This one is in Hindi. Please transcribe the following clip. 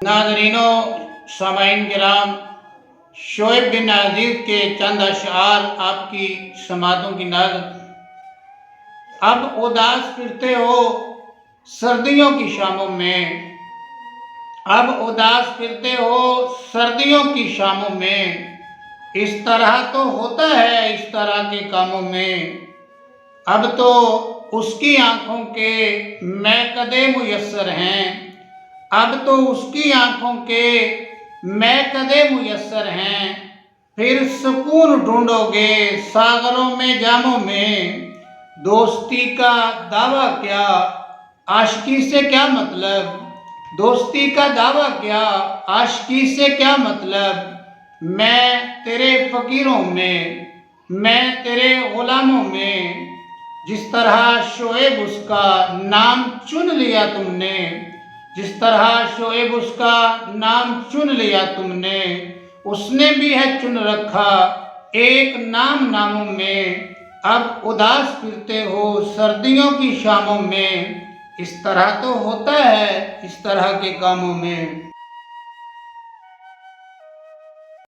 नाज़रीनों, सामाईन किराम, शोएब बिन अज़ीज़ के चंद अशआर आपकी समातों की नाज़त। अब उदास फिरते हो सर्दियों की शामों में, अब उदास फिरते हो सर्दियों की शामों में, इस तरह तो होता है इस तरह के कामों में। अब तो उसकी आंखों के मैकदे मुयस्सर हैं, अब तो उसकी आंखों के मैकदे मुयस्सर हैं। फिर सुकून ढूंढोगे सागरों में जामों में, दोस्ती का दावा क्या आशिकी से क्या मतलब, दोस्ती का दावा क्या आशिकी से क्या मतलब। मैं तेरे फ़कीरों में, मैं तेरे ग़ुलामों में, जिस तरह शोएब उसका नाम चुन लिया तुमने, जिस तरह शोएब उसका नाम चुन लिया तुमने, उसने भी है चुन रखा एक नाम नामों में। अब उदास फिरते हो सर्दियों की शामों में, इस तरह तो होता है इस तरह के कामों में।